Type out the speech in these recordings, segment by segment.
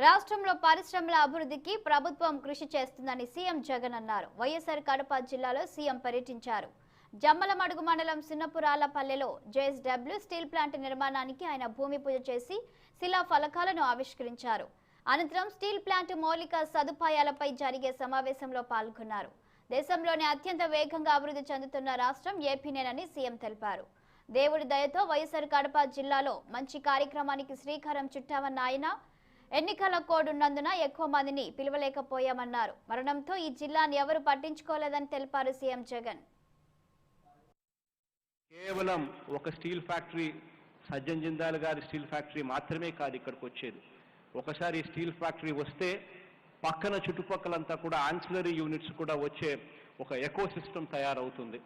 రాష్ట్రంలో పరిశ్రమల అభివృద్ధికి ప్రభుత్వం కృషి చేస్తుందని సీఎం జగన్ అన్నారు. వైఎస్ఆర్ కడప జిల్లాలో సీఎం పర్యటించారు. జమ్మలమడుగు మండలం సిన్నపురాలపల్లెలో జేఎస్డబ్ల్యూ స్టీల్ ప్లాంట్ నిర్మాణానికి ఆయన భూమి పూజ చేసి శిలా ఫలకాలను ఆవిష్కరించారు. అనంతరం స్టీల్ ప్లాంట్ మౌలిక సదుపాయాలపై జరిగే సమావేశంలో పాల్గొన్నారు. దేశంలోనే అత్యంత వేగంగా అభివృద్ధి చెందుతున్న రాష్ట్రం ఏపీనేనని సీఎం తెలిపారు. దేవుడి దయతో వైఎస్ఆర్ కడప జిల్లాలో మంచి కార్యక్రమానికి శ్రీకారం చుట్టామన్న ఆయన ఎన్నికల కోడ్ ఉన్నందున ఎక్కువ మందిని పిలవలేకపోయామన్నారు. మరణంతో ఈ జిల్లాను ఎవరు పట్టించుకోలేదని తెలిపారు సీఎం జగన్. కేవలం ఒక స్టీల్ ఫ్యాక్టరీ సజ్జన్ జిందాల్ గారి స్టీల్ ఫ్యాక్టరీ మాత్రమే కాదు ఇక్కడికి వచ్చేది. ఒకసారి స్టీల్ ఫ్యాక్టరీ వస్తే పక్కన చుట్టుపక్కలంతా కూడా ఆన్సిలరీ యూనిట్స్ కూడా వచ్చే ఒక ఎకో సిస్టమ్ తయారవుతుంది.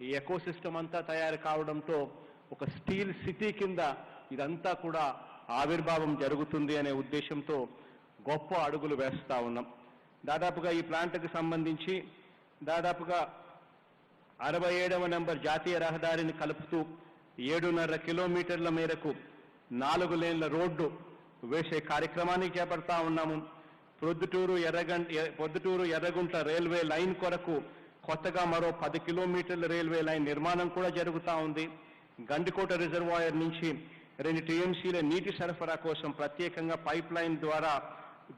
ఈ ఎకో సిస్టమ్ అంతా తయారు కావడంతో ఒక స్టీల్ సిటీ కింద ఇదంతా కూడా ఆవిర్భావం జరుగుతుంది అనే ఉద్దేశంతో గొప్ప అడుగులు వేస్తూ ఉన్నాం. దాదాపుగా ఈ ప్లాంట్కి సంబంధించి దాదాపుగా 67వ నెంబర్ జాతీయ రహదారిని కలుపుతూ 7.5 కిలోమీటర్ల మేరకు 4 లేన్ల రోడ్డు వేసే కార్యక్రమాన్ని చేపడతా ఉన్నాము. ప్రొద్దుటూరు ఎర్రగుంట రైల్వే లైన్ కొరకు కొత్తగా మరో 10 కిలోమీటర్ల రైల్వే లైన్ నిర్మాణం కూడా జరుగుతూ ఉంది. గండికోట రిజర్వాయర్ నుంచి 2 టీఎంసీల నీటి సరఫరా కోసం ప్రత్యేకంగా పైప్ లైన్ ద్వారా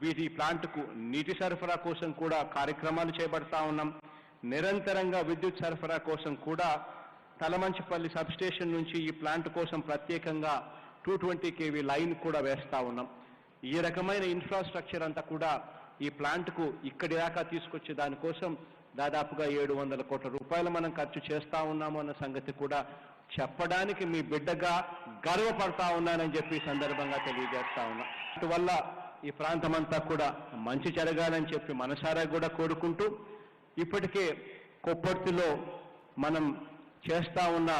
వీటి ప్లాంట్కు నీటి సరఫరా కోసం కూడా కార్యక్రమాలు చేపడతా ఉన్నాం. నిరంతరంగా విద్యుత్ సరఫరా కోసం కూడా తలమంచిపల్లి సబ్స్టేషన్ నుంచి ఈ ప్లాంట్ కోసం ప్రత్యేకంగా 220 kV లైన్ కూడా వేస్తా ఉన్నాం. ఈ రకమైన ఇన్ఫ్రాస్ట్రక్చర్ అంతా కూడా ఈ ప్లాంట్కు ఇక్కడి దాకా తీసుకొచ్చే దానికోసం దాదాపుగా 700 కోట్ల రూపాయలు మనం ఖర్చు చేస్తా ఉన్నాము అన్న సంగతి కూడా చెప్పడానికి మీ బిడ్డగా గర్వపడతా ఉన్నానని చెప్పి సందర్భంగా తెలియజేస్తా ఉన్నా. అందువల్ల ఈ ప్రాంతం అంతా కూడా మంచి జరగాలని చెప్పి మనసారా కూడా కోరుకుంటూ ఇప్పటికే కొప్పర్తిలో మనం చేస్తా ఉన్న